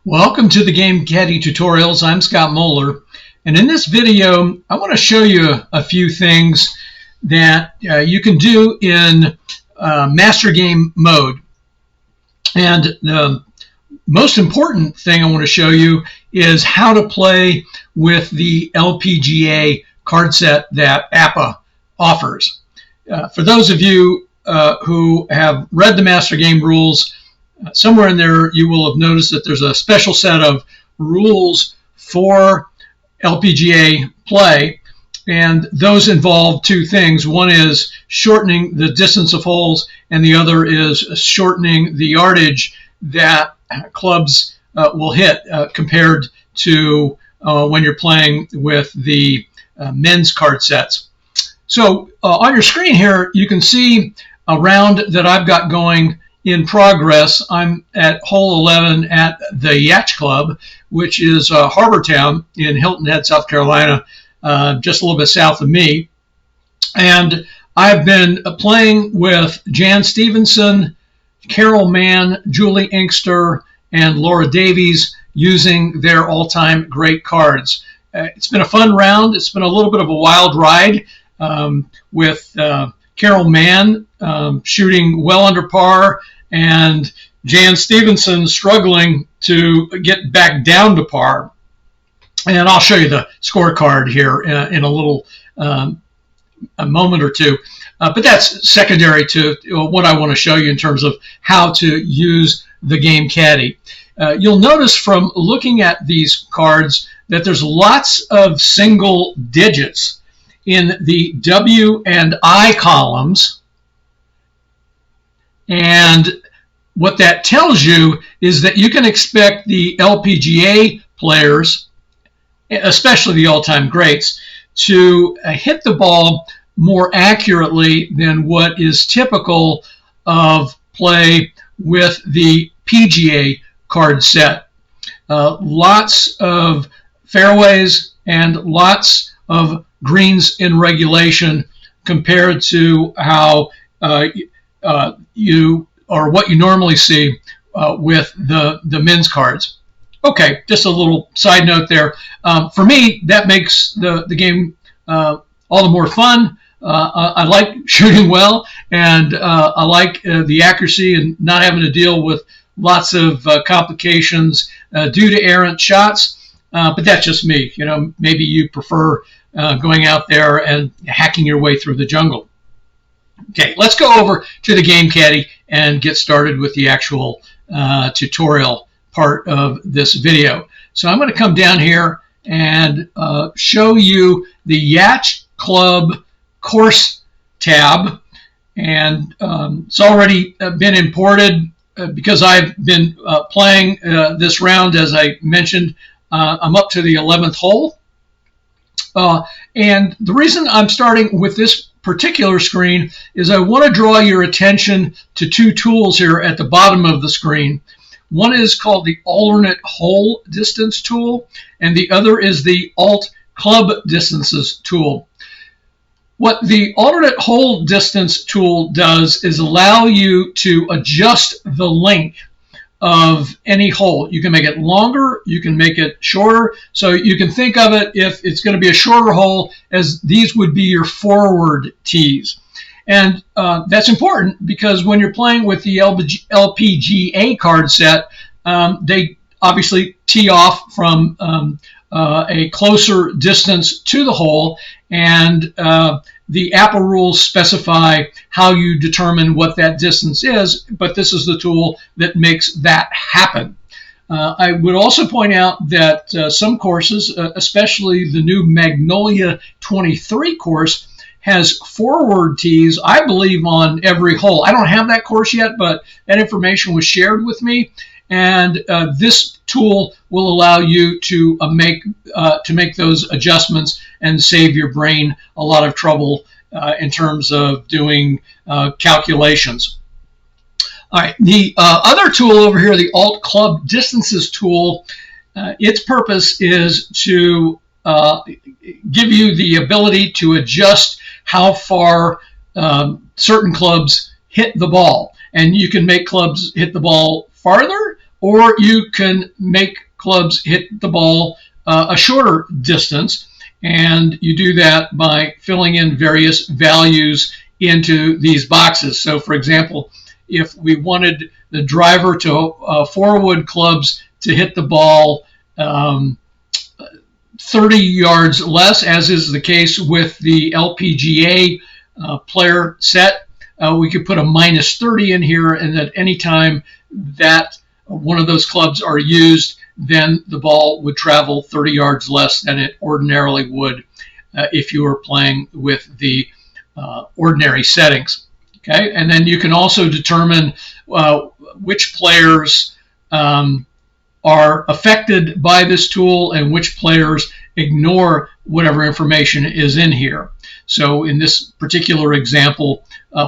Welcome to the Game Caddie tutorials. I'm Scott Moeller, and in this video I want to show you a few things that you can do in master game mode. And the most important thing I want to show you is how to play with the LPGA card set that APBA offers. For those of you who have read the master game rules, somewhere in there you will have noticed that there's a special set of rules for LPGA play, and those involve two things. One is shortening the distance of holes, and the other is shortening the yardage that clubs will hit compared to when you're playing with the men's card sets. So on your screen here you can see a round that I've got going in progress. I'm at hole 11 at the Yacht Club, which is Harbor Town in Hilton Head, South Carolina, just a little bit south of me. And I've been playing with Jan Stevenson, Carol Mann, Julie Inkster, and Laura Davies using their all-time great cards. It's been a fun round. It's been a little bit of a wild ride with Carol Mann shooting well under par, and Jan Stevenson struggling to get back down to par. And I'll show you the scorecard here in a little a moment or two. But that's secondary to what I want to show you in terms of how to use the Game Caddie. You'll notice from looking at these cards that there's lots of single digits in the W and I columns. And what that tells you is that you can expect the LPGA players, especially the all-time greats, to hit the ball more accurately than what is typical of play with the PGA card set. Lots of fairways and lots of greens in regulation compared to how what you normally see with the men's cards. Okay, just a little side note there. For me, that makes the game all the more fun. I like shooting well, and I like the accuracy and not having to deal with lots of complications due to errant shots. But that's just me. You know, maybe you prefer going out there and hacking your way through the jungle. Okay, let's go over to the Game Caddie and get started with the actual tutorial part of this video. So I'm going to come down here and show you the Yacht Club course tab, and it's already been imported because I've been playing this round. As I mentioned, I'm up to the 11th hole, and the reason I'm starting with this particular screen is I want to draw your attention to two tools here at the bottom of the screen. One is called the alternate hole distance tool, and the other is the alt club distances tool. What the alternate hole distance tool does is allow you to adjust the length of any hole. You can make it longer, you can make it shorter, so you can think of it, if it's going to be a shorter hole, as these would be your forward tees. And that's important because when you're playing with the LPGA card set, they obviously tee off from a closer distance to the hole, and the APBA rules specify how you determine what that distance is, but this is the tool that makes that happen. I would also point out that some courses, especially the new Magnolia 23 course, has forward tees, I believe, on every hole. I don't have that course yet, but that information was shared with me, and this tool will allow you to make those adjustments and save your brain a lot of trouble in terms of doing calculations. All right, the other tool over here, the Alt Club Distances tool, its purpose is to give you the ability to adjust how far certain clubs hit the ball. And you can make clubs hit the ball farther or you can make clubs hit the ball a shorter distance, and you do that by filling in various values into these boxes. So for example, if we wanted the driver to forward clubs to hit the ball 30 yards less, as is the case with the LPGA player set, we could put a -30 in here, and at any time that one of those clubs are used, then the ball would travel 30 yards less than it ordinarily would if you were playing with the ordinary settings. Okay, and then you can also determine which players are affected by this tool and which players ignore whatever information is in here. So in this particular example,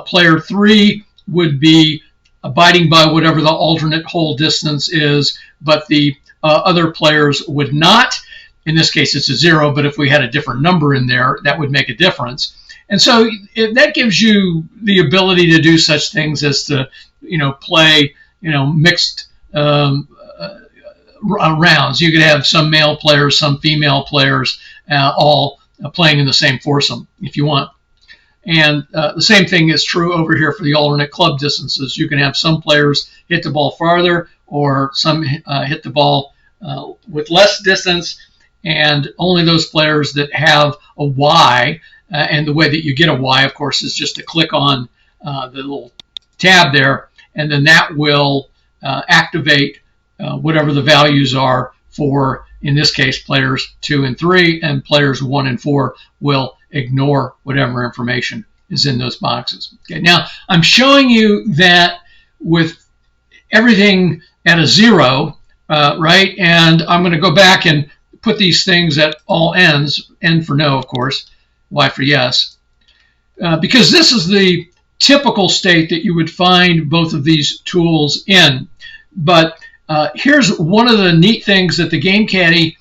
player 3 would be abiding by whatever the alternate hole distance is, but the other players would not. In this case, it's a 0, but if we had a different number in there, that would make a difference. And so that gives you the ability to do such things as to, play, mixed rounds. You could have some male players, some female players, all playing in the same foursome if you want. And the same thing is true over here for the alternate club distances. You can have some players hit the ball farther, or some hit the ball with less distance, and only those players that have a Y, and the way that you get a Y, of course, is just to click on the little tab there, and then that will activate whatever the values are for, in this case, players 2 and 3, and players 1 and 4 will ignore whatever information is in those boxes. Okay, now I'm showing you that with everything at a 0, right? And I'm going to go back and put these things at all ends, N for no, of course, Y for yes, because this is the typical state that you would find both of these tools in. But here's one of the neat things that the Game Caddie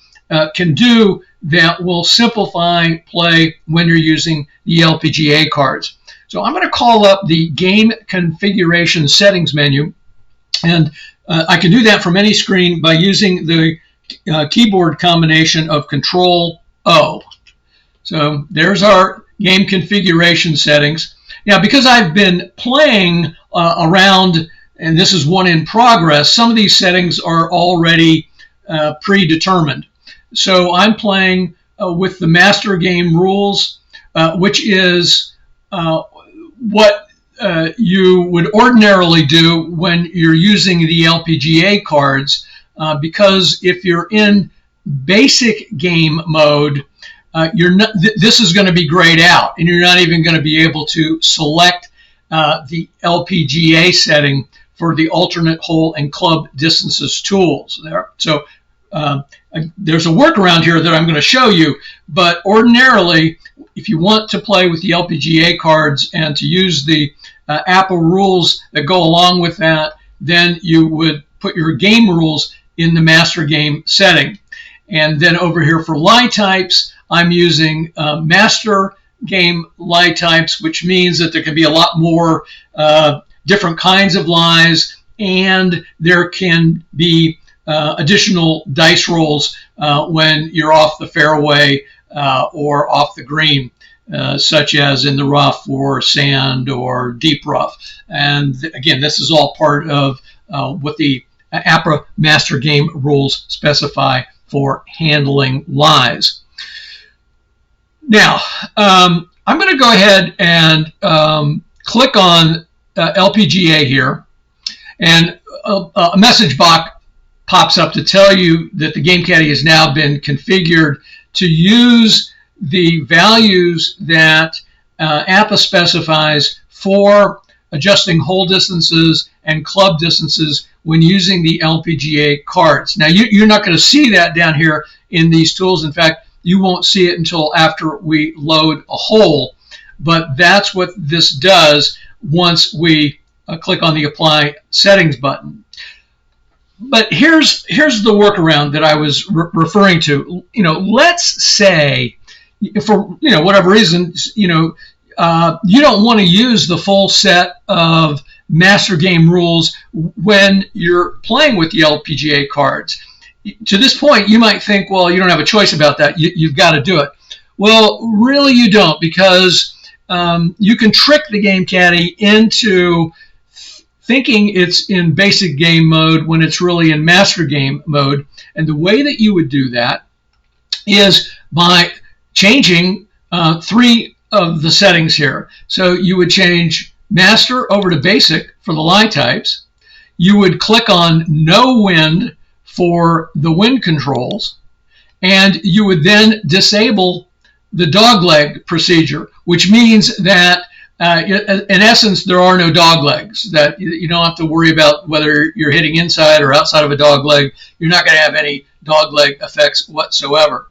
can do that will simplify play when you're using the LPGA cards. So I'm going to call up the Game Configuration Settings menu, and I can do that from any screen by using the keyboard combination of Control-O. So there's our Game Configuration Settings. Now, because I've been playing around, and this is one in progress, some of these settings are already predetermined. So I'm playing with the master game rules, which is what you would ordinarily do when you're using the LPGA cards, because if you're in basic game mode, this is going to be grayed out, and you're not even going to be able to select the LPGA setting for the alternate hole and club distances tools there. So there's a workaround here that I'm going to show you, but ordinarily, if you want to play with the LPGA cards and to use the APBA rules that go along with that, then you would put your game rules in the master game setting. And then over here for lie types, I'm using master game lie types, which means that there can be a lot more different kinds of lies, and there can be additional dice rolls when you're off the fairway or off the green, such as in the rough or sand or deep rough. And again, this is all part of what the APBA master game rules specify for handling lies. Now, I'm going to go ahead and click on LPGA here, and a message box pops up to tell you that the Game Caddie has now been configured to use the values that APBA specifies for adjusting hole distances and club distances when using the LPGA cards. Now, you're not going to see that down here in these tools. In fact, you won't see it until after we load a hole, but that's what this does once we click on the Apply Settings button. But here's the workaround that I was referring to. Let's say, for whatever reason, you don't want to use the full set of master game rules when you're playing with the LPGA cards. To this point, you might think, well, you don't have a choice about that. You've got to do it. Well, really you don't, because you can trick the Game Caddie into thinking it's in basic game mode when it's really in master game mode. And the way that you would do that is by changing 3 of the settings here. So you would change master over to basic for the lie types. You would click on no wind for the wind controls, and you would then disable the dogleg procedure, which means that in essence there are no dog legs, that you don't have to worry about whether you're hitting inside or outside of a dog leg. You're not going to have any dog leg effects whatsoever.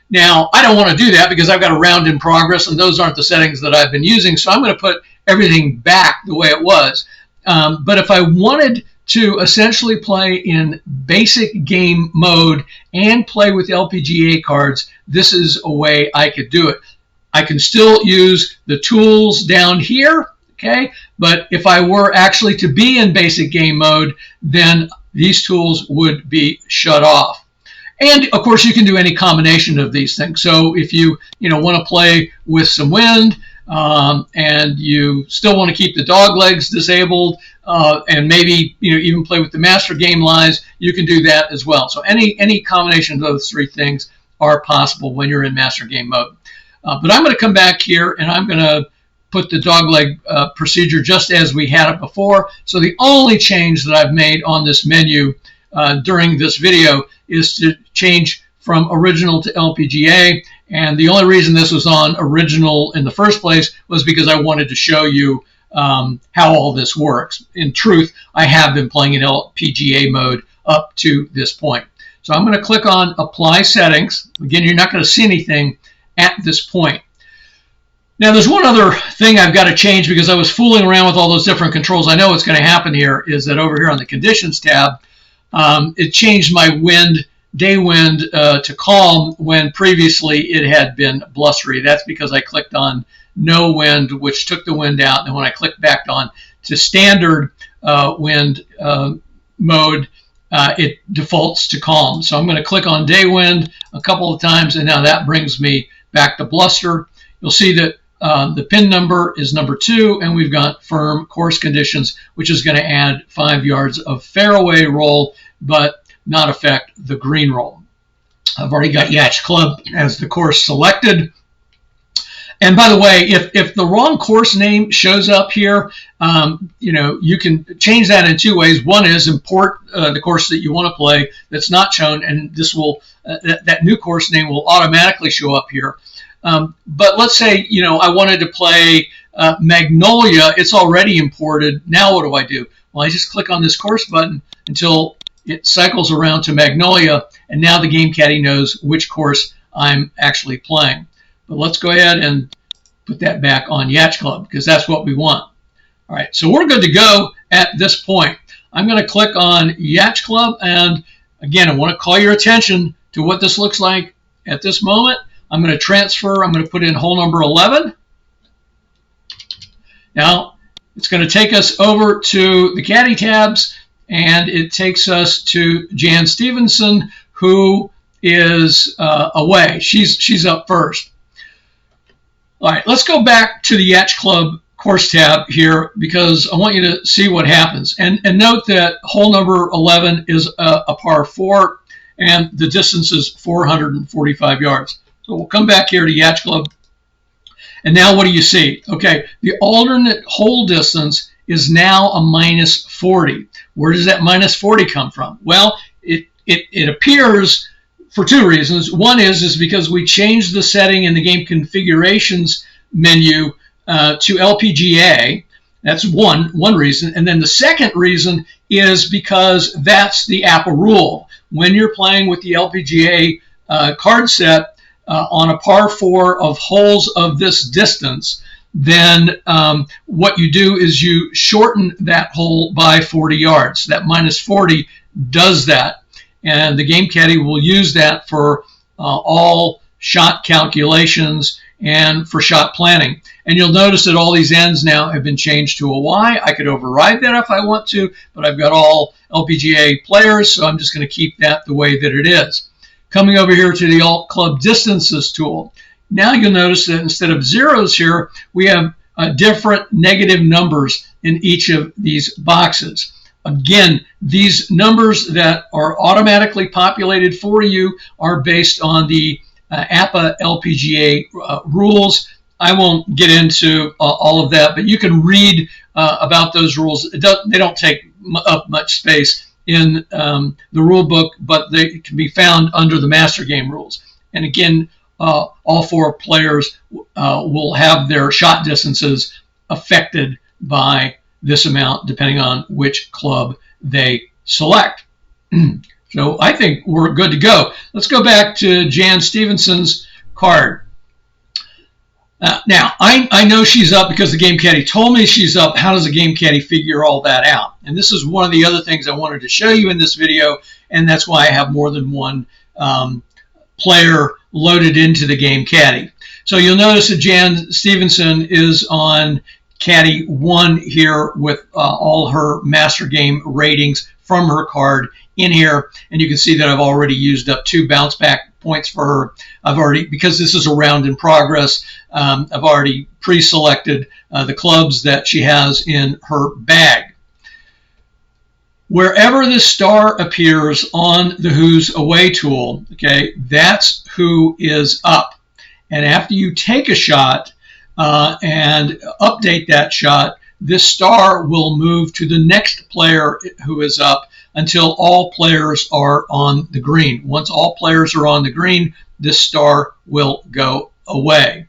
Now, I don't want to do that because I've got a round in progress, and those aren't the settings that I've been using, so I'm going to put everything back the way it was. But if I wanted to essentially play in basic game mode and play with LPGA cards, this is a way I could do it. I can still use the tools down here, okay? But if I were actually to be in basic game mode, then these tools would be shut off. And of course, you can do any combination of these things. So if you want to play with some wind, and you still want to keep the dog legs disabled, and maybe even play with the master game lies, you can do that as well. So any combination of those 3 things are possible when you're in master game mode. But I'm going to come back here and I'm going to put the dogleg procedure just as we had it before. So the only change that I've made on this menu during this video is to change from original to LPGA. And the only reason this was on original in the first place was because I wanted to show you how all this works. In truth, I have been playing in LPGA mode up to this point. So I'm going to click on Apply Settings. Again, you're not going to see anything at this point. Now, there's one other thing I've got to change because I was fooling around with all those different controls. I know what's going to happen here is that over here on the Conditions tab, it changed my wind, day wind to calm when previously it had been blustery. That's because I clicked on no wind, which took the wind out. And when I clicked back on to standard wind mode, it defaults to calm. So I'm going to click on day wind a couple of times, and now that brings me back to bluster. You'll see that the pin number is number 2, and we've got firm course conditions, which is going to add 5 yards of fairway roll, but not affect the green roll. I've already got Yacht Club as the course selected. And by the way, if the wrong course name shows up here, you can change that in 2 ways. One is import the course that you want to play that's not shown, and this will that new course name will automatically show up here. But let's say I wanted to play Magnolia. It's already imported. Now what do? Well, I just click on this course button until it cycles around to Magnolia, and now the Game Caddie knows which course I'm actually playing. But let's go ahead and put that back on Yacht Club because that's what we want. All right, so we're good to go at this point. I'm going to click on Yacht Club, and again, I want to call your attention to what this looks like at this moment. I'm going to transfer. I'm going to put in hole number 11. Now, it's going to take us over to the Caddy tabs, and it takes us to Jan Stevenson, who is away. She's up first. All right, let's go back to the Yacht Club course tab here because I want you to see what happens. And note that hole number 11 is a par 4, and the distance is 445 yards. So we'll come back here to Yacht Club. And now what do you see? Okay, the alternate hole distance is now a minus 40. Where does that minus 40 come from? Well, it appears for 2 reasons. One is because we changed the setting in the game configurations menu to LPGA. That's one reason. And then the second reason is because that's the APBA rule. When you're playing with the LPGA card set on a par 4 of holes of this distance, then what you do is you shorten that hole by 40 yards. That minus 40 does that. And the Game Caddie will use that for all shot calculations and for shot planning. And you'll notice that all these N's now have been changed to a Y. I could override that if I want to, but I've got all LPGA players, so I'm just going to keep that the way that it is. Coming over here to the Alt Club Distances tool. Now you'll notice that instead of zeros here, we have different negative numbers in each of these boxes. Again, these numbers that are automatically populated for you are based on the APBA LPGA rules. I won't get into all of that, but you can read about those rules. They don't take up much space in the rule book, but they can be found under the master game rules. And again, all four players will have their shot distances affected by this amount depending on which club they select. So I think we're good to go. Let's go back to Jan Stevenson's card. Now, I know she's up because the Game Caddie told me she's up. How does the Game Caddie figure all that out? And this is one of the other things I wanted to show you in this video, and that's why I have more than one player loaded into the Game Caddie. So you'll notice that Jan Stevenson is on Caddy 1 here with all her master game ratings from her card in here, and you can see that I've already used up 2 bounce back points for her. I've already, because this is a round in progress, I've already pre-selected the clubs that she has in her bag. Wherever this star appears on the Who's Away tool, okay, that's who is up. And after you take a shot and update that shot, this star will move to the next player who is up until all players are on the green. Once all players are on the green, this star will go away.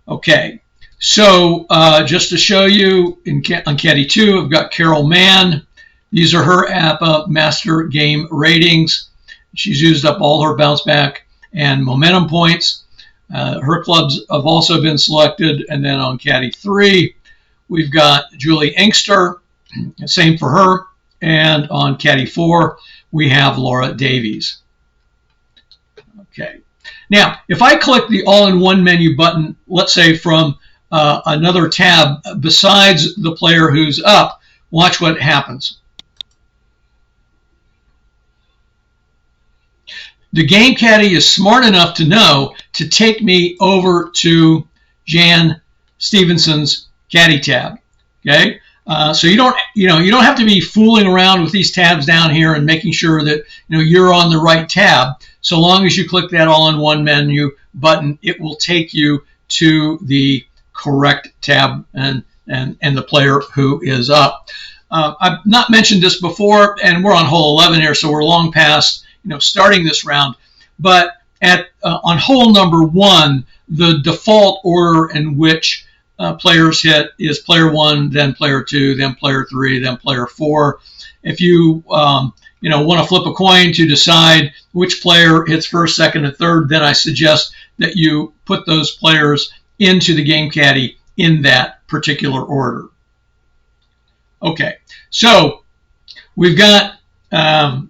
Okay, so just to show you, on Caddy 2, I've got Carol Mann. These are her APBA Master Game ratings. She's used up all her bounce back and momentum points. Her clubs have also been selected. And then on Caddy 3, we've got Julie Inkster, same for her. And on Caddy 4, we have Laura Davies. Okay. Now, if I click the all-in-one menu button, let's say from another tab besides the player who's up, watch what happens. The Game Caddie is smart enough to know to take me over to Jan Stevenson's Caddy tab. Okay, so you don't have to be fooling around with these tabs down here and making sure that you're on the right tab. So long as you click that all-in-one menu button, it will take you to the correct tab and the player who is up. I've not mentioned this before, and we're on hole 11 here, so we're long past starting this round. But on hole number 1, the default order in which players hit is player 1, then player 2, then player 3, then player 4. If you want to flip a coin to decide which player hits first, second, and third, then I suggest that you put those players into the Game Caddie in that particular order. Okay, so we've got a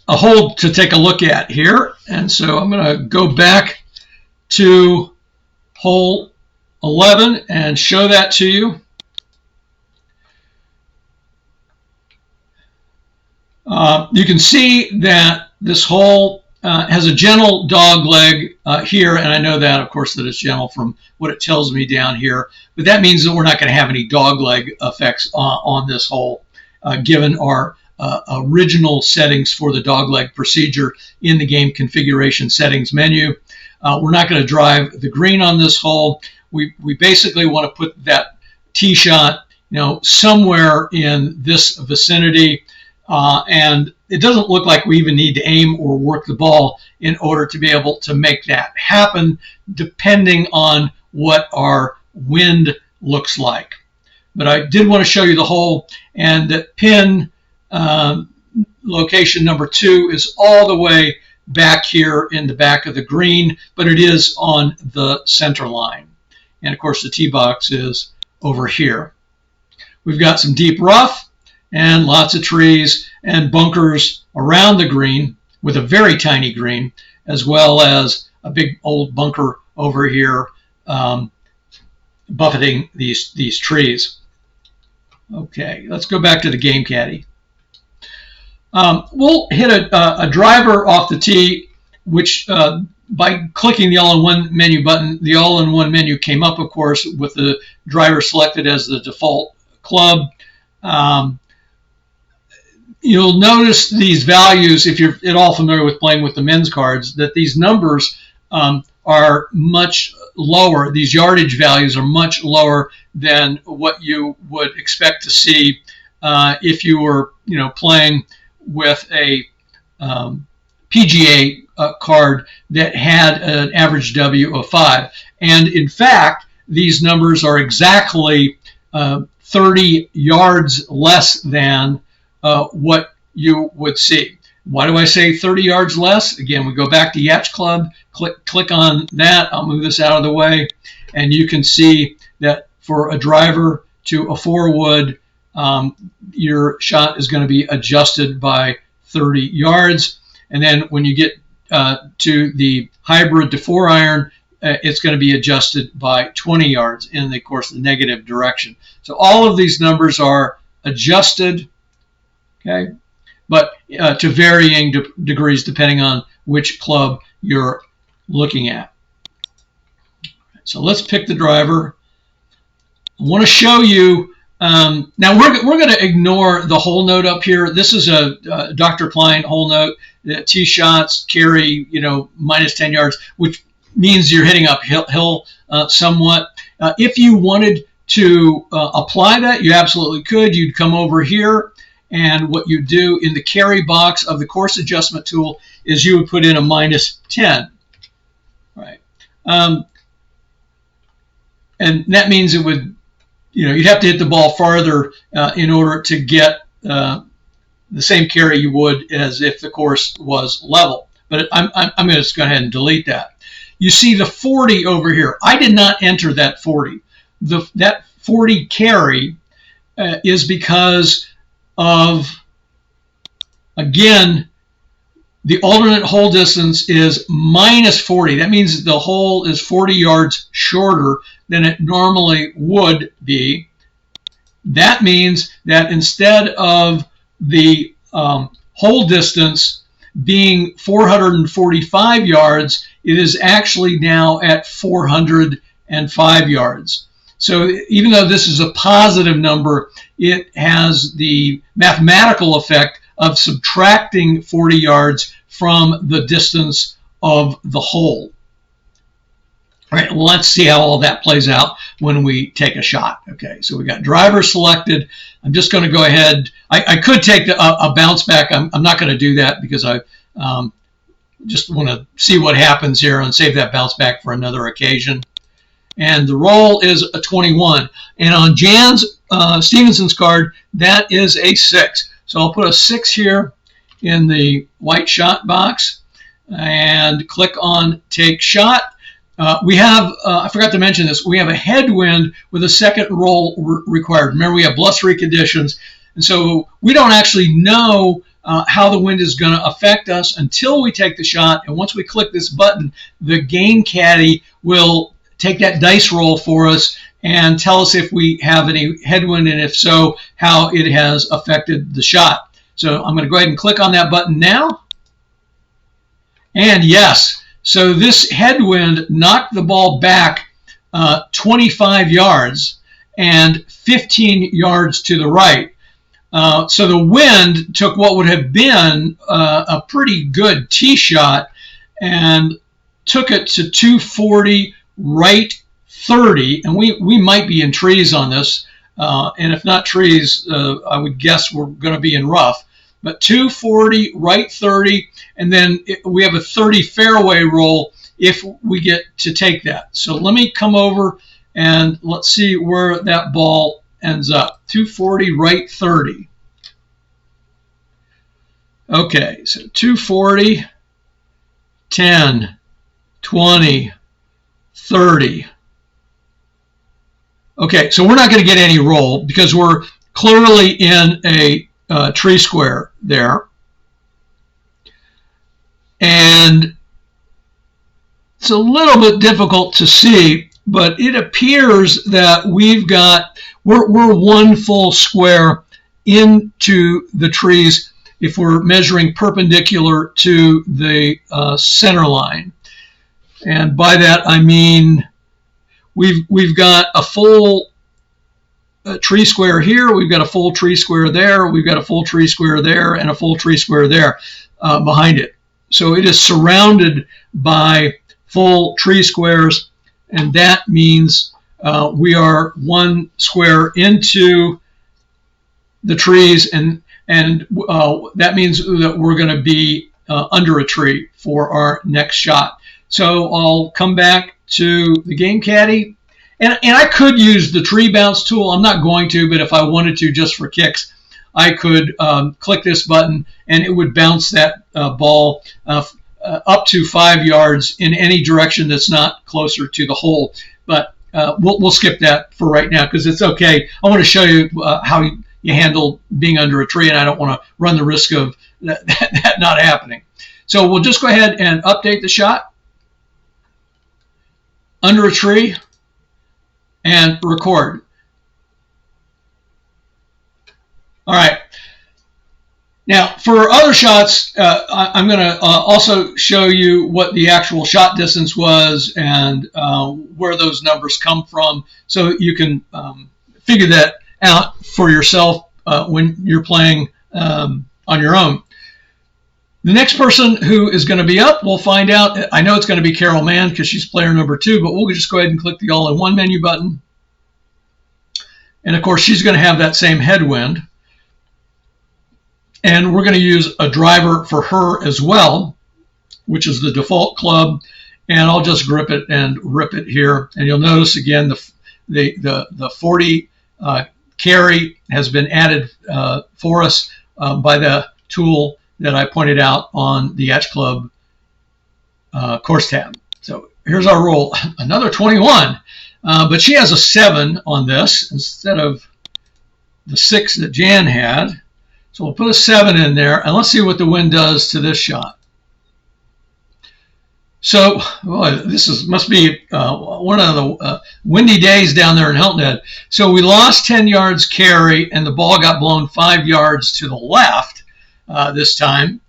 hole to take a look at here, and so I'm going to go back to hole 11 and show that to you. You can see that this hole has a gentle dog leg here, and I know that, of course, that it's gentle from what it tells me down here, but that means that we're not going to have any dog leg effects on this hole, given our original settings for the dogleg procedure in the game configuration settings menu. We're not going to drive the green on this hole. We basically want to put that tee shot somewhere in this vicinity, and it doesn't look like we even need to aim or work the ball in order to be able to make that happen, depending on what our wind looks like. But I did want to show you the hole, and that pin location number 2 is all the way back here in the back of the green, but it is on the center line. And of course the tee box is over here. We've got some deep rough and lots of trees and bunkers around the green with a very tiny green, as well as a big old bunker over here buffeting these trees. Okay, let's go back to the Game Caddie. We'll hit a driver off the tee, which by clicking the all-in-one menu button, the all-in-one menu came up, of course, with the driver selected as the default club. You'll notice these values, if you're at all familiar with playing with the men's cards, that these numbers are much lower. These yardage values are much lower than what you would expect to see if you were, playing with a PGA card that had an average W of 5. And in fact, these numbers are exactly 30 yards less than what you would see. Why do I say 30 yards less? Again, we go back to Yacht Club, click on that. I'll move this out of the way, and you can see that for a driver to a 4-wood, your shot is going to be adjusted by 30 yards. And then when you get to the hybrid to 4-iron, it's going to be adjusted by 20 yards in, of course, the negative direction. So all of these numbers are adjusted, okay, but to varying degrees depending on which club you're looking at. So let's pick the driver. I want to show you, now we're going to ignore the hole note up here. This is a Dr. Klein hole note. Tee shots carry, minus 10 yards, which means you're hitting uphill somewhat. If you wanted to apply that, you absolutely could. You'd come over here, and what you do in the carry box of the course adjustment tool is you would put in a minus 10. Right. And that means it would, you'd have to hit the ball farther in order to get the same carry you would as if the course was level. But I'm going to just go ahead and delete that. You see the 40 over here. I did not enter that 40. That 40 carry is because of, again, the alternate hole distance is minus 40. That means the hole is 40 yards shorter than it normally would be. That means that instead of the hole distance being 445 yards, it is actually now at 405 yards. So even though this is a positive number, it has the mathematical effect of subtracting 40 yards from the distance of the hole. All right, well, let's see how all that plays out when we take a shot. Okay, so we got driver selected. I'm just going to go ahead. I could take a bounce back. I'm not going to do that because I just want to see what happens here and save that bounce back for another occasion. And the roll is a 21. And on Jan's Stevenson's card, that is a 6. So I'll put a 6 here in the white shot box and click on Take Shot. We have, I forgot to mention this, we have a headwind with a second roll required. Remember, we have blustery conditions, and so we don't actually know how the wind is going to affect us until we take the shot. And once we click this button, the Game Caddie will take that dice roll for us and tell us if we have any headwind, and if so, how it has affected the shot. So I'm going to go ahead and click on that button now. And yes, so this headwind knocked the ball back 25 yards and 15 yards to the right. So the wind took what would have been a pretty good tee shot and took it to 240 right 30, and we might be in trees on this, and if not trees, I would guess we're going to be in rough. But 240 right 30, and then we have a 30 fairway roll if we get to take that. So let me come over and let's see where that ball ends up. 240 right 30. Okay, so 240, 10, 20, 30. Okay, so we're not going to get any roll because we're clearly in a tree square there. And It's a little bit difficult to see, but it appears that we're one full square into the trees if we're measuring perpendicular to the center line. And by that I mean we've got a full tree square here, we've got a full tree square there, we've got a full tree square there, and a full tree square there behind it. So it is surrounded by full tree squares, and that means we are one square into the trees, and that means that we're going to be under a tree for our next shot. So I'll come back to the Game Caddie, and I could use the tree bounce tool. I'm not going to, but if I wanted to, just for kicks, I could click this button and it would bounce that ball up to 5 yards in any direction that's not closer to the hole. But we'll skip that for right now because it's okay. I want to show you how you handle being under a tree, and I don't want to run the risk of that not happening. So we'll just go ahead and update the shot. Under a tree, and record. All right. Now, for other shots, I'm going to also show you what the actual shot distance was and where those numbers come from, so you can figure that out for yourself when you're playing on your own. The next person who is going to be up, we'll find out. I know it's going to be Carol Mann because she's player number 2, but we'll just go ahead and click the all-in-one menu button. And of course, she's going to have that same headwind. And we're going to use a driver for her as well, which is the default club. And I'll just grip it and rip it here. And you'll notice again the 40 carry has been added for us by the tool that I pointed out on the Yacht Club course tab. So here's our roll, another 21, but she has a 7 on this instead of the 6 that Jan had. So we'll put a 7 in there, and let's see what the wind does to this shot. So this must be one of the windy days down there in Hilton Head. So we lost 10 yards carry, and the ball got blown 5 yards to the left. This time,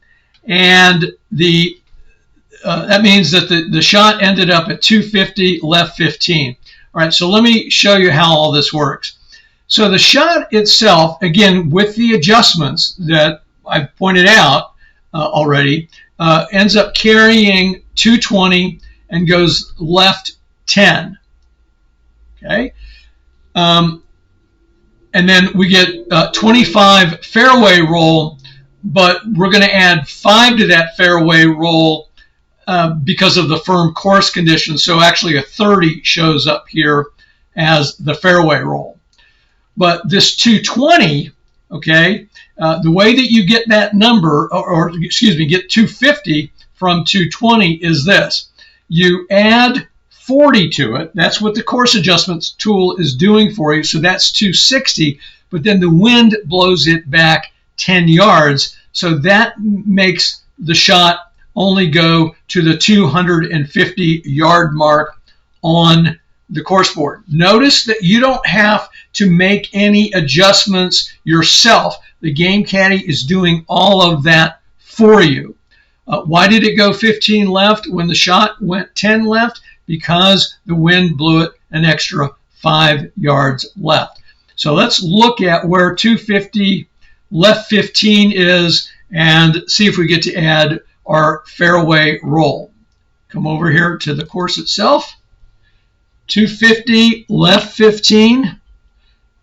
and that means that the shot ended up at 250, left 15. All right, so let me show you how all this works. So the shot itself, again, with the adjustments that I've pointed out already, ends up carrying 220 and goes left 10. Okay. And then we get 25 fairway roll, but we're going to add 5 to that fairway roll because of the firm course conditions. So actually a 30 shows up here as the fairway roll. But this 220, okay, the way that you get that number, or excuse me, get 250 from 220 is this. You add 40 to it. That's what the course adjustments tool is doing for you. So that's 260, but then the wind blows it back 10 yards. So that makes the shot only go to the 250 yard mark on the course board. Notice that you don't have to make any adjustments yourself. The Game Caddie is doing all of that for you. Why did it go 15 left when the shot went 10 left? Because the wind blew it an extra 5 yards left. So let's look at where 250 left 15 is and see if we get to add our fairway roll. Come over here to the course itself. 250 left 15.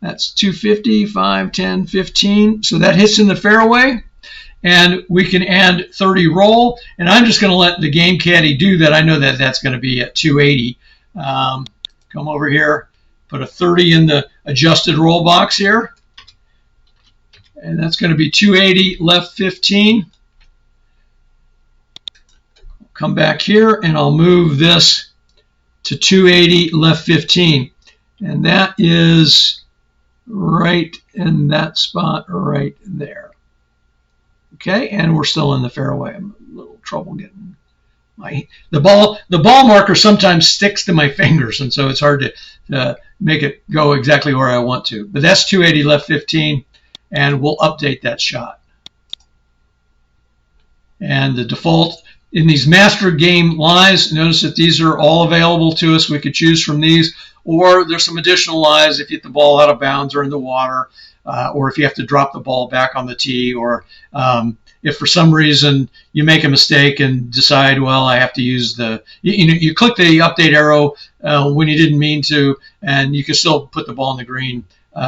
That's 250, 5, 10, 15. So that hits in the fairway. And we can add 30 roll. And I'm just going to let the Game Caddie do that. I know that that's going to be at 280. Come over here. Put a 30 in the adjusted roll box here. And that's going to be 280 left 15. Come back here and I'll move this to 280 left 15. And that is right in that spot right there. Okay, and we're still in the fairway. I'm a little trouble getting The ball marker sometimes sticks to my fingers, and so it's hard to make it go exactly where I want to. But that's 280 left 15, and we'll update that shot. And the default in these master game lies, notice that these are all available to us. We could choose from these, or there's some additional lies if you hit the ball out of bounds or in the water, or if you have to drop the ball back on the tee, or if for some reason you make a mistake and decide, well, I have to use you click the update arrow when you didn't mean to, and you can still put the ball in the green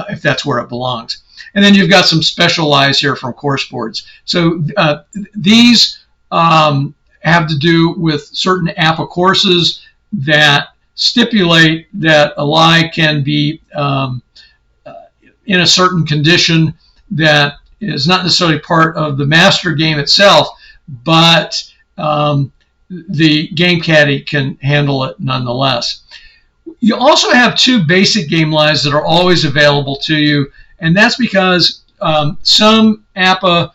if that's where it belongs. And then you've got some special lies here from course boards. So these have to do with certain APBA courses that stipulate that a lie can be in a certain condition that is not necessarily part of the master game itself, but the Game Caddie can handle it nonetheless. You also have two basic game lies that are always available to you, and that's because some APBA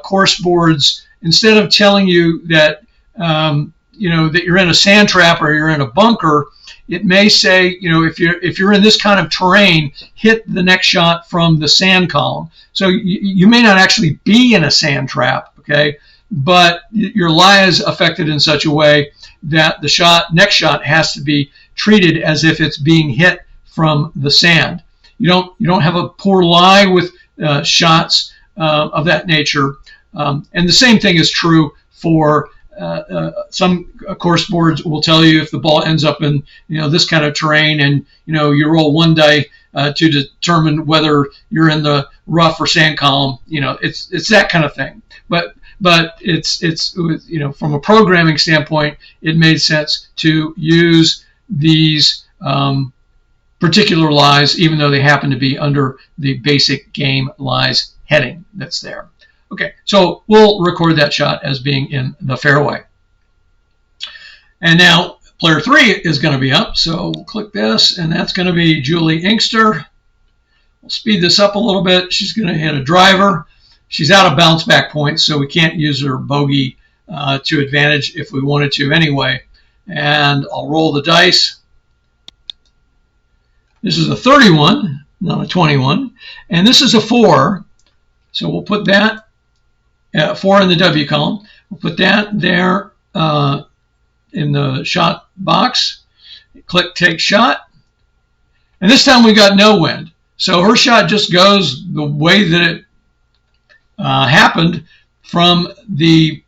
course boards, instead of telling you that that you're in a sand trap or you're in a bunker, it may say, if you're in this kind of terrain, hit the next shot from the sand column. So you may not actually be in a sand trap, okay, but your lie is affected in such a way that the next shot has to be treated as if it's being hit from the sand. You don't have a poor lie with shots of that nature, and the same thing is true for some course boards will tell you if the ball ends up in this kind of terrain, and you roll one die to determine whether you're in the rough or sand column. It's that kind of thing. But it's from a programming standpoint, it made sense to use these particular lies, even though they happen to be under the basic game lies heading that's there. Okay, so we'll record that shot as being in the fairway. And now player 3 is going to be up, so we'll click this, and that's going to be Julie Inkster. We'll speed this up a little bit. She's going to hit a driver. She's out of bounce back points, so we can't use her bogey to advantage if we wanted to anyway. And I'll roll the dice. This is a 31, not a 21, and this is a 4. So we'll put that 4 in the W column. We'll put that there in the shot box. Click take shot. And this time we got no wind. So her shot just goes the way that it happened from the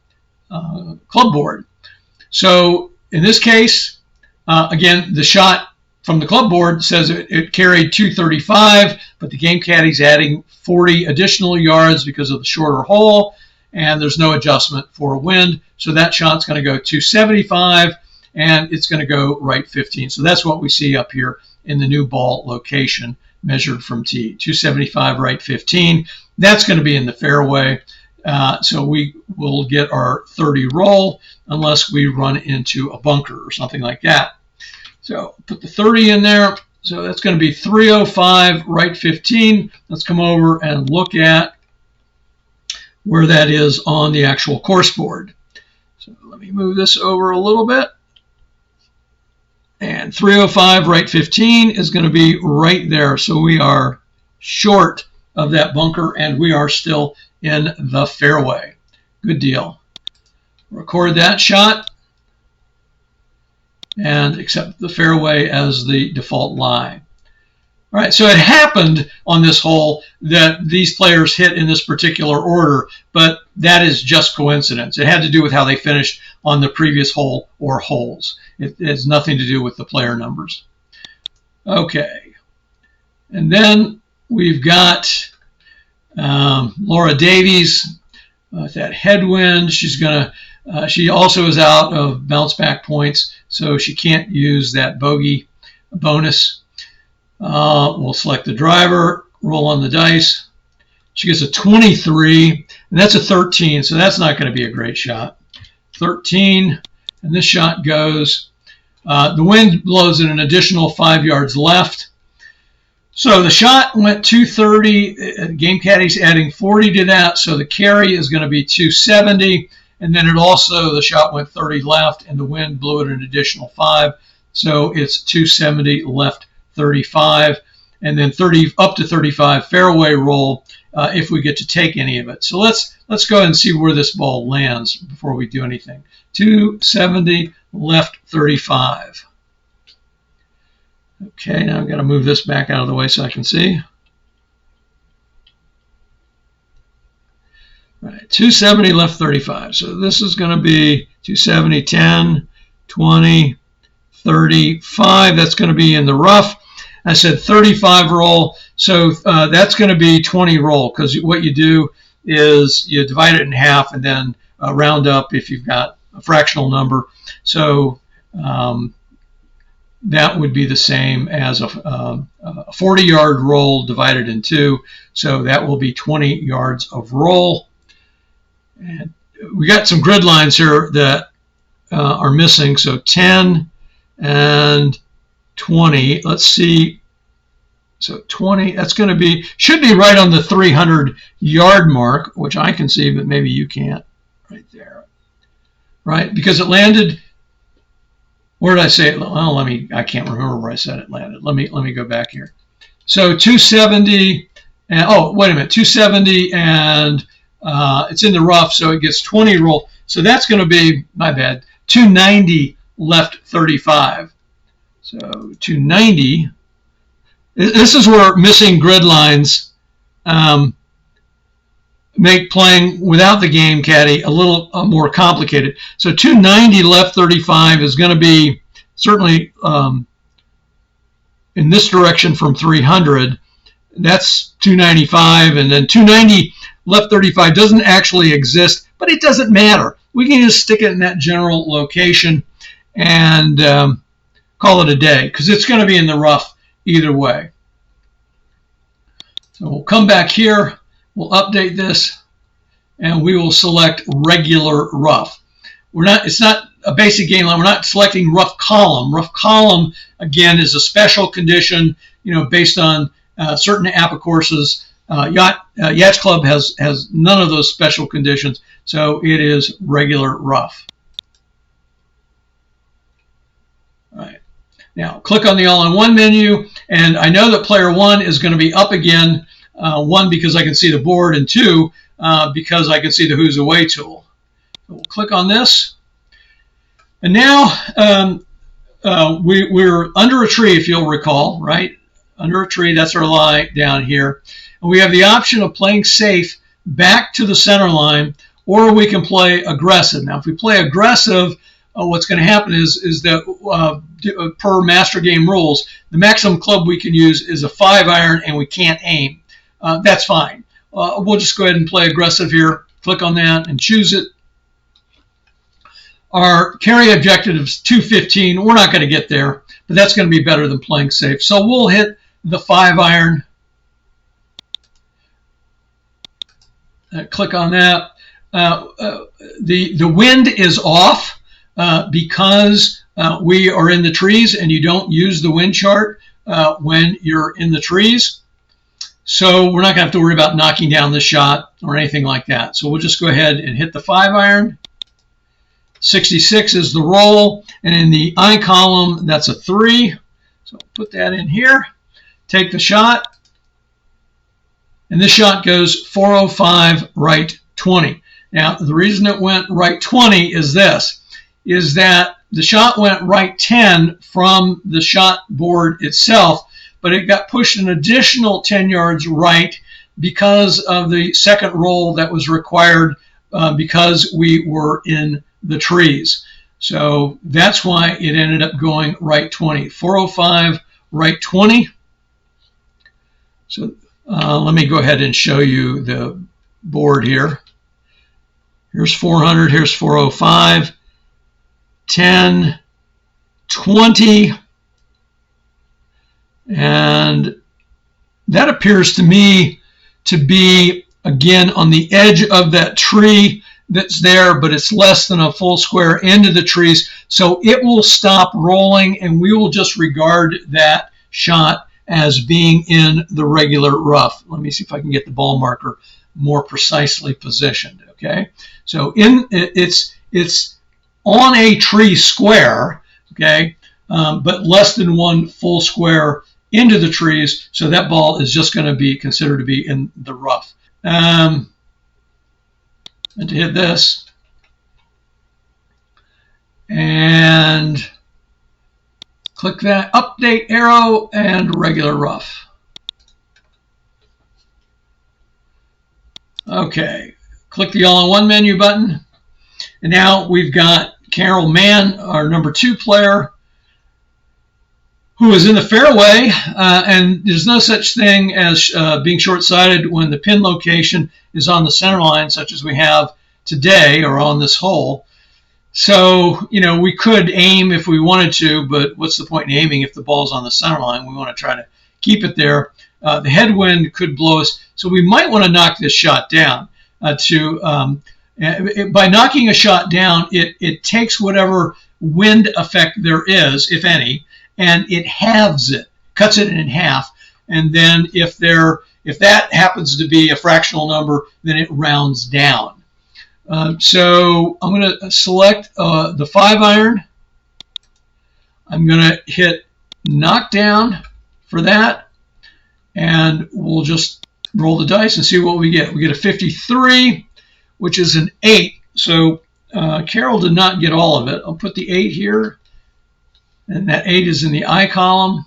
club board. So in this case, again, the shot from the club board says it carried 235, but the Game Caddie's adding 40 additional yards because of the shorter hole, and there's no adjustment for wind. So that shot's going to go 275, and it's going to go right 15. So that's what we see up here in the new ball location measured from tee. 275 right 15. That's going to be in the fairway. So we will get our 30 roll unless we run into a bunker or something like that. So put the 30 in there. So that's going to be 305 right 15. Let's come over and look at where that is on the actual course board. So let me move this over a little bit. And 305 right 15 is going to be right there. So we are short of that bunker, and we are still in the fairway. Good deal. Record that shot and accept the fairway as the default lie. All right, so it happened on this hole that these players hit in this particular order, but that is just coincidence. It had to do with how they finished on the previous hole or holes. It has nothing to do with the player numbers. Okay, and then we've got Laura Davies with that headwind. She's gonna. She also is out of bounce back points, so she can't use that bogey bonus. We'll select the driver, roll on the dice. She gets a 23, and that's a 13, so that's not going to be a great shot. 13, and this shot goes. The wind blows it an additional 5 yards left. So the shot went 230. Game Caddie's adding 40 to that, so the carry is going to be 270. and then it also, the shot went 30 left, and the wind blew it an additional 5. So it's 270 left 35, and then 30 up to 35 fairway roll if we get to take any of it. So let's go ahead and see where this ball lands before we do anything. 270 left 35. Okay, now I've got to move this back out of the way so I can see. All right, 270 left 35. So this is going to be 270, 10, 20, 35. That's going to be in the rough. I said 35 roll, so that's going to be 20 roll, because what you do is you divide it in half and then round up if you've got a fractional number. So that would be the same as a 40-yard roll divided in 2. So that will be 20 yards of roll. And we got some grid lines here that are missing. So 10 and 20. Let's see. So 20, that's going to be, should be right on the 300-yard mark, which I can see, but maybe you can't. Right there. Right? Because it landed, where did I say it? Well, I can't remember where I said it landed. Let me go back here. So 270, and, oh, wait a minute, 270, and it's in the rough, so it gets 20 roll. So that's going to be, my bad, 290 left 35. So 290. This is where missing grid lines make playing without the Game Caddie a little more complicated. So 290 left 35 is going to be certainly in this direction from 300. That's 295, and then 290 left 35 doesn't actually exist, but it doesn't matter. We can just stick it in that general location and call it a day, because it's going to be in the rough either way. So we'll come back here, we'll update this, and we will select regular rough. It's not a basic game line. We're not selecting rough column. Rough column, again, is a special condition, based on certain APBA courses. Yacht Club has none of those special conditions, so it is regular rough. All right. Now, click on the all-in-one menu, and I know that player 1 is going to be up again. 1, because I can see the board, and 2, because I can see the Who's Away tool. So we'll click on this. And now we're under a tree, if you'll recall, right? Under a tree, that's our lie down here. And we have the option of playing safe back to the center line, or we can play aggressive. Now, if we play aggressive, what's going to happen is that per master game rules, the maximum club we can use is a 5-iron, and we can't aim. That's fine. We'll just go ahead and play aggressive here. Click on that and choose it. Our carry objective is 215. We're not going to get there, but that's going to be better than playing safe. So we'll hit the 5-iron. Click on that. The wind is off because we are in the trees, and you don't use the wind chart when you're in the trees. So we're not going to have to worry about knocking down the shot or anything like that. So we'll just go ahead and hit the 5-iron. 66 is the roll, and in the I column, that's a 3. So put that in here. Take the shot, and this shot goes 405 right 20. Now, the reason it went right 20 is this, is that the shot went right 10 from the shot board itself, but it got pushed an additional 10 yards right because of the second roll that was required because we were in the trees. So that's why it ended up going right 20. 405 right 20. So let me go ahead and show you the board here. Here's 400, here's 405, 10, 20, and that appears to me to be, again, on the edge of that tree that's there, but it's less than a full square into the trees, so it will stop rolling, and we will just regard that shot as being in the regular rough. Let me see if I can get the ball marker more precisely positioned, okay? So it's on a tree square, okay, but less than one full square into the trees, so that ball is just going to be considered to be in the rough. And to hit this, and click that update arrow and regular rough. Okay, click the all-in-one menu button, and now we've got Carol Mann, our number 2 player, who is in the fairway, and there's no such thing as being short-sighted when the pin location is on the center line, such as we have today or on this hole. So, you know, we could aim if we wanted to, but what's the point in aiming if the ball's on the center line? We want to try to keep it there. The headwind could blow us, so we might want to knock this shot down. By knocking a shot down, it takes whatever wind effect there is, if any, and it halves it, cuts it in half, and then if that happens to be a fractional number, then it rounds down. So I'm going to select the 5-iron. I'm going to hit knockdown for that, and we'll just roll the dice and see what we get. We get a 53, which is an 8. So Carol did not get all of it. I'll put the 8 here, and that 8 is in the I column.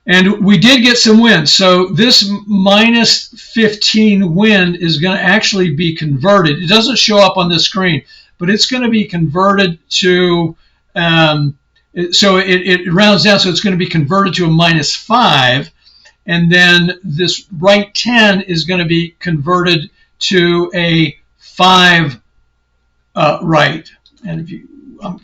And we did get some wind. So this minus 15 wind is going to actually be converted. It doesn't show up on this screen, but it's going to be converted to, so it rounds down, so it's going to be converted to a minus 5. And then this right 10 is going to be converted to a 5 right. And if you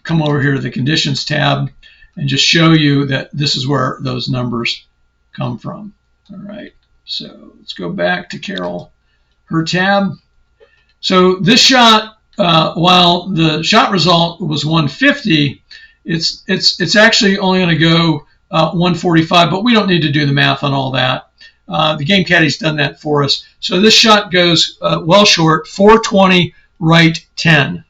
come over here to the conditions tab and just show you that this is where those numbers come from. All right, so let's go back to Carol, her tab. So this shot, while the shot result was 150, it's actually only going to go 145, but we don't need to do the math on all that. The Game Caddie's done that for us. So this shot goes well short, 420 right 10.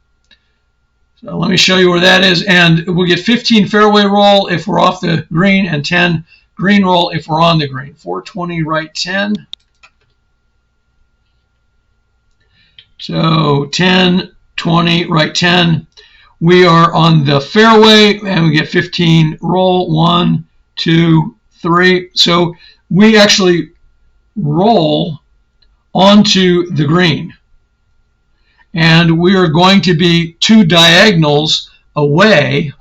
So let me show you where that is, and we'll get 15 fairway roll if we're off the green and 10 green roll if we're on the green. 420 right 10. So 10, 20, right 10. We are on the fairway, and we get 15 roll. 1, 2, 3. So we actually roll onto the green. And we are going to be 2 diagonals away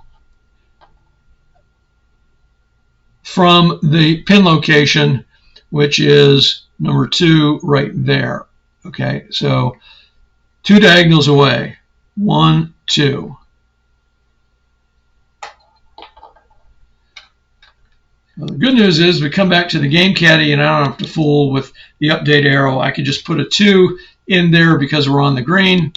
from the pin location, which is number 2 right there. Okay, so 2 diagonals away. 1, 2. Well, the good news is we come back to the Game Caddie and I don't have to fool with the update arrow. I can just put a 2 in there because we're on the green,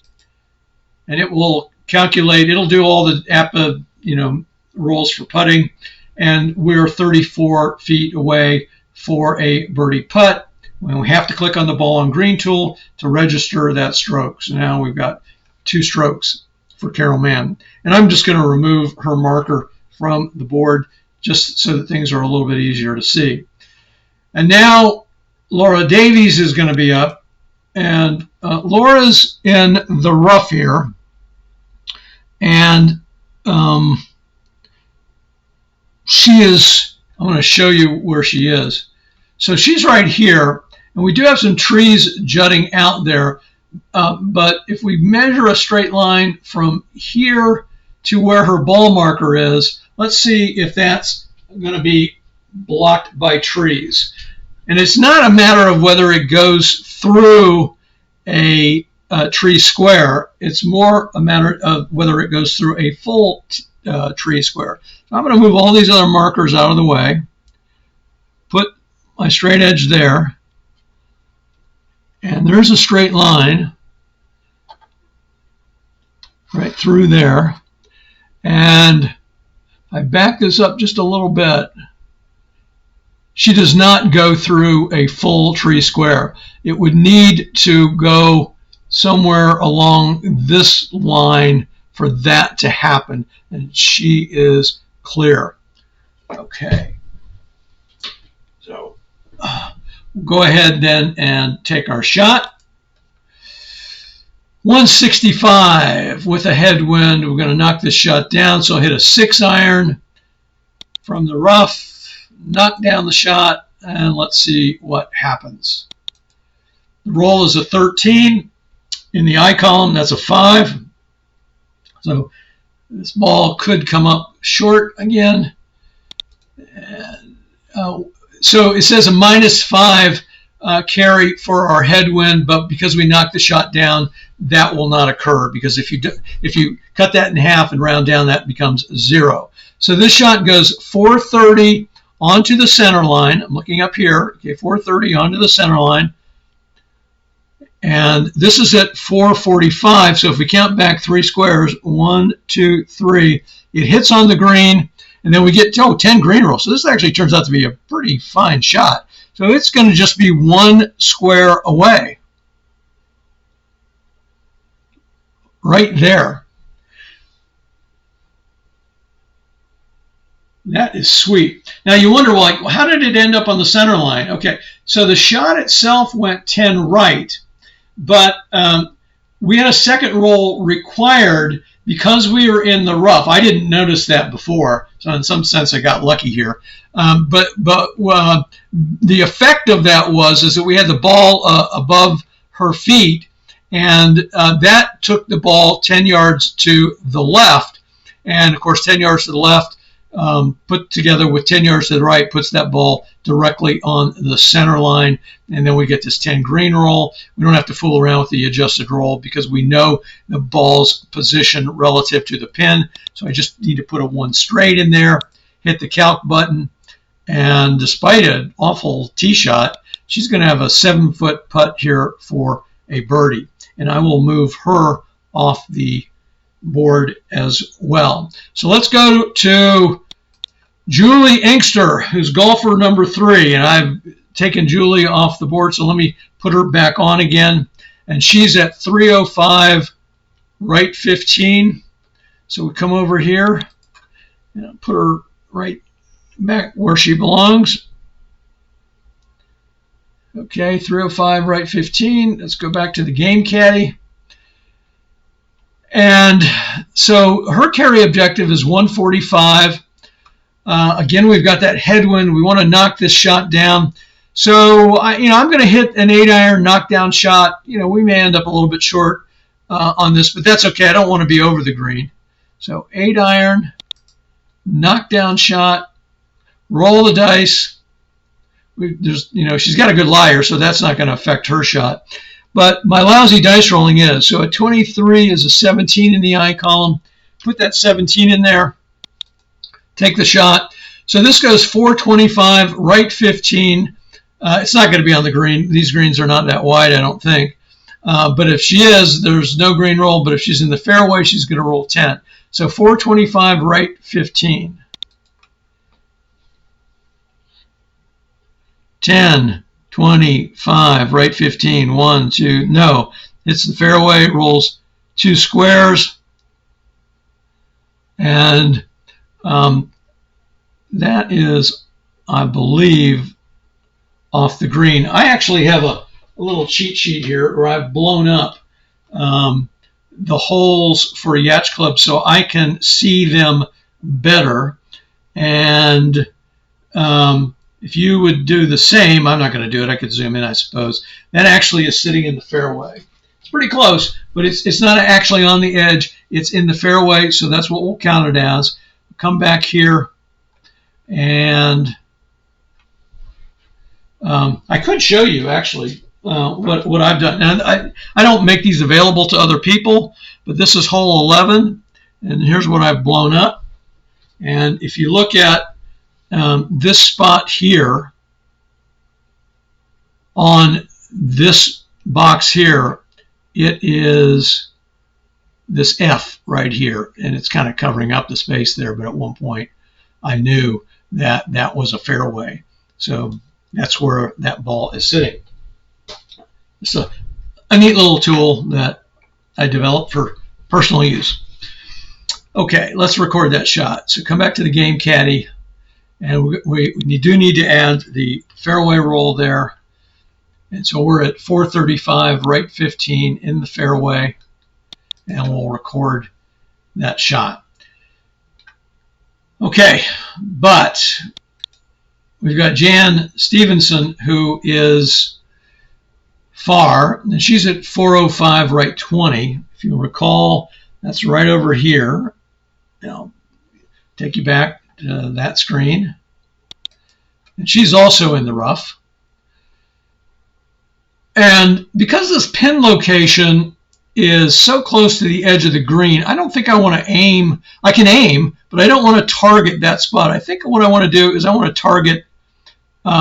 and it will calculate. It'll do all the APBA, rolls for putting, and we're 34 feet away for a birdie putt. And we have to click on the ball on green tool to register that stroke. So now we've got 2 strokes for Carol Mann, and I'm just going to remove her marker from the board just so that things are a little bit easier to see. And now Laura Davies is going to be up. And Laura's in the rough here, and she is, I'm going to show you where she is. So she's right here, and we do have some trees jutting out there, but if we measure a straight line from here to where her ball marker is, let's see if that's going to be blocked by trees. And it's not a matter of whether it goes through a tree square. It's more a matter of whether it goes through a full tree square. So I'm going to move all these other markers out of the way, put my straight edge there, and there's a straight line right through there. And I back this up just a little bit. She does not go through a full tree square. It would need to go somewhere along this line for that to happen, and she is clear. Okay, so we'll go ahead then and take our shot. 165 with a headwind. We're going to knock this shot down, so I'll hit a 6-iron from the rough, knock down the shot, and let's see what happens. The roll is a 13. In the I column, that's a 5. So this ball could come up short again. And, so it says a -5 carry for our headwind, but because we knocked the shot down, that will not occur, because if you cut that in half and round down, that becomes 0. So this shot goes 430 onto the center line. I'm looking up here. Okay, 430 onto the center line. And this is at 445, so if we count back 3 squares, 1, 2, 3, it hits on the green, and then we get 10 green rolls. So this actually turns out to be a pretty fine shot. So it's going to just be 1 square away. Right there. That is sweet. Now you wonder, well, like, how did it end up on the center line? Okay, so the shot itself went 10 right. But we had a second roll required because we were in the rough. I didn't notice that before, so in some sense I got lucky here. But the effect of that is that we had the ball above her feet, and that took the ball 10 yards to the left. And of course, 10 yards to the left put together with 10 yards to the right puts that ball directly on the center line, and then we get this 10 green roll. We don't have to fool around with the adjusted roll because we know the ball's position relative to the pin. So I just need to put a 1 straight in there, hit the calc button, and despite an awful tee shot, she's going to have a 7-foot putt here for a birdie, and I will move her off the board as well. So let's go to Julie Inkster, who's golfer number 3, and I've taken Julie off the board, so let me put her back on again, and she's at 305 right 15. So we come over here and put her right back where she belongs. Okay, 305 right 15. Let's go back to the Game Caddie. And so her carry objective is 145. Again, we've got that headwind. We want to knock this shot down. So I'm going to hit an 8-iron knockdown shot. We may end up a little bit short on this, but that's okay. I don't want to be over the green. So 8-iron knockdown shot. Roll the dice. She's got a good liar, so that's not going to affect her shot. But my lousy dice rolling is. So a 23 is a 17 in the I column. Put that 17 in there. Take the shot. So this goes 425, right 15. It's not going to be on the green. These greens are not that wide, I don't think. But if she is, there's no green roll. But if she's in the fairway, she's going to roll 10. So 425, right 15. 10, 25, right 15, 1, 2, no. Hits the fairway, rolls 2 squares, and that is, I believe, off the green. I actually have a little cheat sheet here where I've blown up the holes for Yacht Club so I can see them better. And if you would do the same, I'm not going to do it. I could zoom in, I suppose. That actually is sitting in the fairway. It's pretty close, but it's not actually on the edge. It's in the fairway, so that's what we'll count it as. Come back here, and I could show you actually what I've done. Now, I don't make these available to other people, but this is hole 11, and here's what I've blown up. And if you look at this spot here on this box here, it is this F right here, and it's kind of covering up the space there, but at one point I knew that that was a fairway. So that's where that ball is sitting. So a neat little tool that I developed for personal use. Okay, let's record that shot. So come back to the Game Caddie, and we do need to add the fairway roll there. And so we're at 435, right 15 in the fairway, and we'll record that shot. Okay, but we've got Jan Stevenson, who is far, and she's at 405, right 20. If you recall, that's right over here. Now, take you back to that screen. And she's also in the rough. And because this pin location is so close to the edge of the green, I don't think I want to aim. I can aim, but I don't want to target that spot. I think what I want to do is I want to target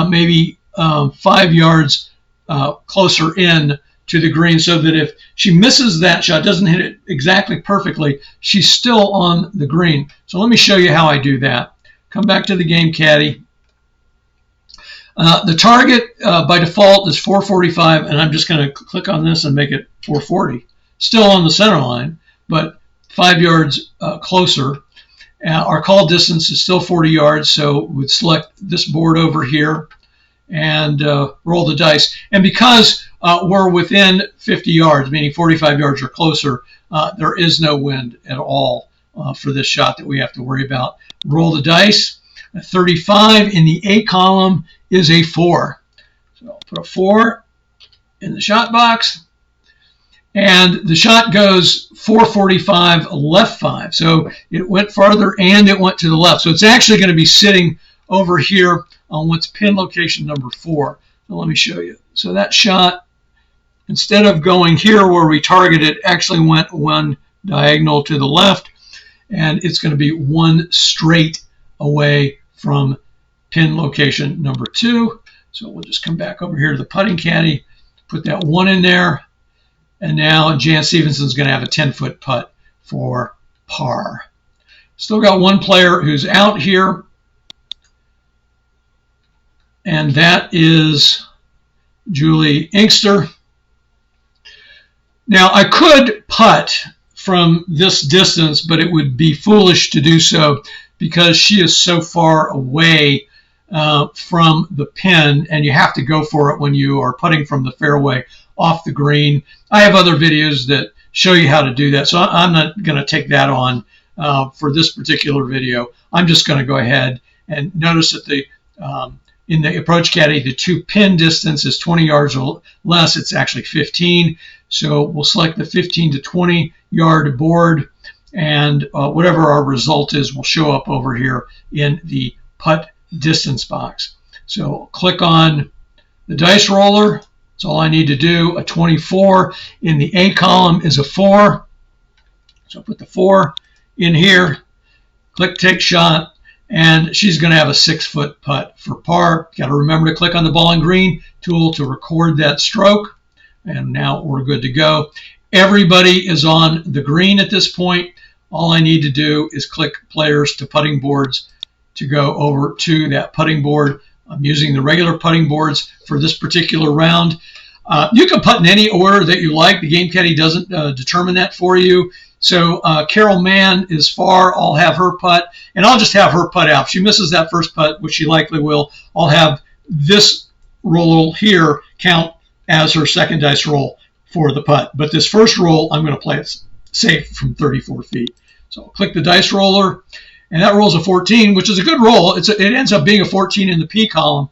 maybe 5 yards closer in to the green, so that if she misses that shot, doesn't hit it exactly perfectly, she's still on the green. So let me show you how I do that. Come back to the Game Caddie. The target by default is 445, and I'm just going to click on this and make it 440. Still on the center line, but 5 yards closer. Our call distance is still 40 yards, so we'd select this board over here and roll the dice. And because we're within 50 yards, meaning 45 yards or closer, there is no wind at all for this shot that we have to worry about. Roll the dice. A 35 in the A column is a 4. So I'll put a 4 in the shot box. And the shot goes 445 left 5. So it went farther and it went to the left. So it's actually going to be sitting over here on what's pin location number 4. So let me show you. So that shot, instead of going here where we targeted, actually went one diagonal to the left, and it's going to be one straight away from pin location number 2. So we'll just come back over here to the putting caddy, put that 1 in there, and now Jan Stevenson's going to have a 10-foot putt for par. Still got one player who's out here, and that is Julie Inkster. Now, I could putt from this distance, but it would be foolish to do so because she is so far away from the pin, and you have to go for it when you are putting from the fairway off the green. I have other videos that show you how to do that, so I'm not going to take that on for this particular video. I'm just going to go ahead and notice that the in the approach caddy, the 2 pin distance is 20 yards or less. It's actually 15. So we'll select the 15 to 20 yard board, and whatever our result is will show up over here in the putt distance box. So click on the dice roller. That's all I need to do. A 24 in the A column is a 4. So put the 4 in here, click take shot, and she's going to have a 6-foot putt for par. Got to remember to click on the ball and green tool to record that stroke. And now we're good to go. Everybody is on the green at this point. All I need to do is click players to putting boards to go over to that putting board. I'm using the regular putting boards for this particular round. You can putt in any order that you like. The Game Caddie doesn't determine that for you. So Carol Mann is far. I'll have her putt, and I'll just have her putt out. If she misses that first putt, which she likely will, I'll have this roll here count as her second dice roll for the putt. But this first roll, I'm going to play it safe from 34 feet. So I'll click the dice roller, and that rolls a 14, which is a good roll. It ends up being a 14 in the P column.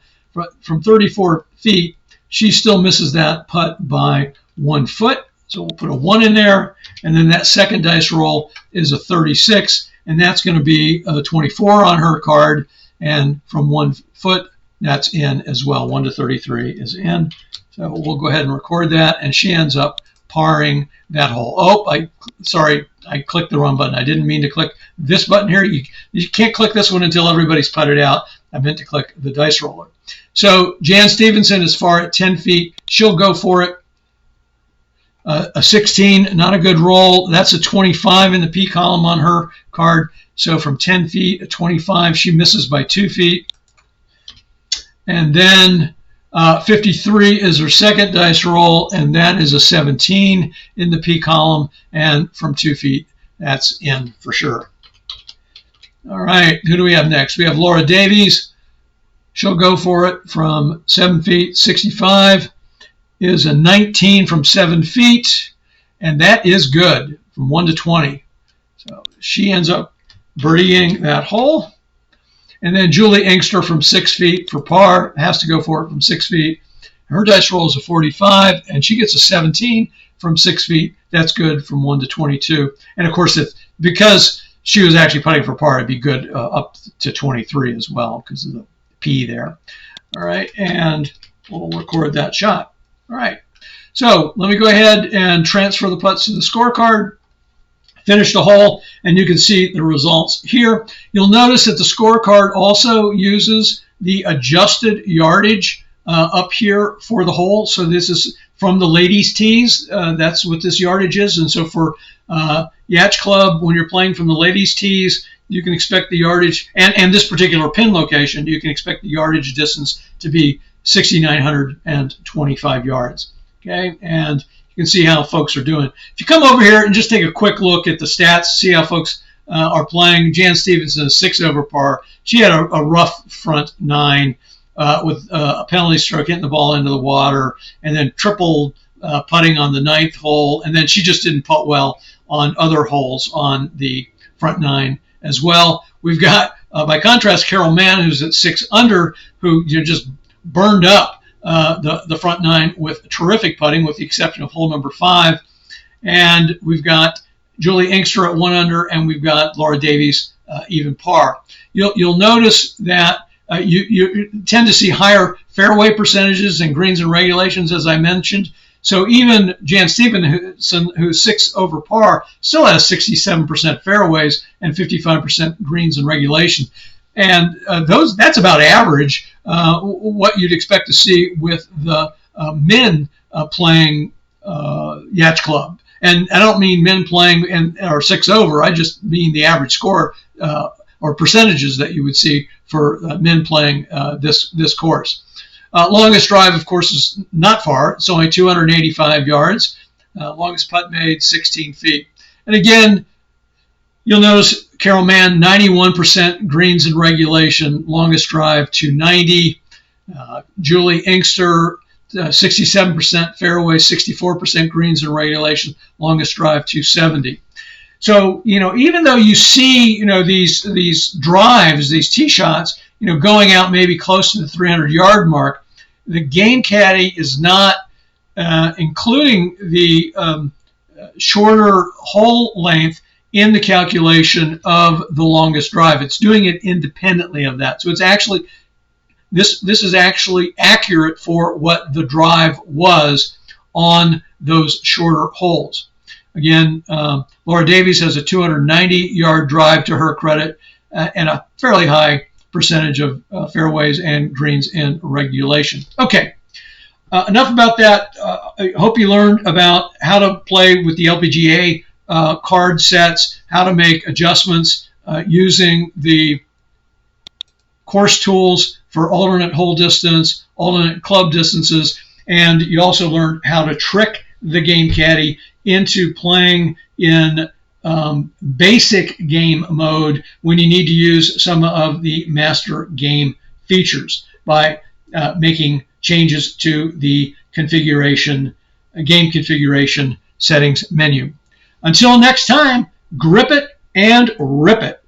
From 34 feet, she still misses that putt by 1 foot. So we'll put a 1 in there, and then that second dice roll is a 36, and that's going to be a 24 on her card, and from 1 foot, that's in as well. 1 to 33 is in. So we'll go ahead and record that, and she ends up parring that hole. Oh, sorry, I clicked the wrong button. I didn't mean to click this button here. You can't click this one until everybody's putted out. I meant to click the dice roller. So Jan Stevenson is far at 10 feet. She'll go for it. A 16, not a good roll. That's a 25 in the P column on her card. So from 10 feet, a 25, she misses by 2 feet. And then 53 is her second dice roll, and that is a 17 in the P column, and from 2 feet, that's in for sure. All right, who do we have next? We have Laura Davies. She'll go for it from 7 feet. 65 is a 19 from 7 feet, and that is good from 1 to 20. So she ends up birdieing that hole. And then Julie Inkster from 6 feet for par, has to go for it from 6 feet. Her dice roll is a 45, and she gets a 17 from 6 feet. That's good from 1 to 22. And of course, because she was actually putting for par, it'd be good up to 23 as well because of the P there. All right, and we'll record that shot. All right, so let me go ahead and transfer the putts to the scorecard. Finish the hole, and you can see the results here. You'll notice that the scorecard also uses the adjusted yardage up here for the hole. So this is from the ladies' tees. That's what this yardage is. And so for Yacht Club, when you're playing from the ladies' tees, you can expect the yardage, and this particular pin location, you can expect the yardage distance to be 6,925 yards. Okay, and you can see how folks are doing. If you come over here and just take a quick look at the stats, see how folks are playing. Jan Stevenson, 6 over par. She had a rough front 9 with a penalty stroke, hitting the ball into the water, and then triple putting on the 9th hole, and then she just didn't putt well on other holes on the front 9 as well. We've got, by contrast, Carol Mann, who's at 6 under, who just burned up the front 9 with terrific putting, with the exception of hole number 5. And we've got Julie Inkster at 1 under, and we've got Laura Davies even par. You'll notice that you tend to see higher fairway percentages and greens and regulations, as I mentioned. So even Jan Stevenson, who's 6 over par, still has 67% fairways and 55% greens and regulation. And that's about average, what you'd expect to see with the men playing Yacht Club. And I don't mean men playing or 6 over. I just mean the average score or percentages that you would see for men playing this course. Longest drive, of course, is not far. It's only 285 yards. Longest putt made, 16 feet. And again, you'll notice Carol Mann, 91% greens and regulation, longest drive 290. Julie Inkster, 67% fairway, 64% greens and regulation, longest drive 270. So, even though you see, these drives, these tee shots, going out maybe close to the 300-yard mark, the Game Caddie is not including the shorter hole length in the calculation of the longest drive. It's doing it independently of that. So it's actually, this is actually accurate for what the drive was on those shorter holes. Again, Laura Davies has a 290-yard drive to her credit and a fairly high percentage of fairways and greens in regulation. Okay, enough about that. I hope you learned about how to play with the LPGA card sets, how to make adjustments using the course tools for alternate hole distance, alternate club distances, and you also learned how to trick the Game Caddie into playing in basic game mode when you need to use some of the master game features by making changes to the game configuration settings menu. Until next time, grip it and rip it.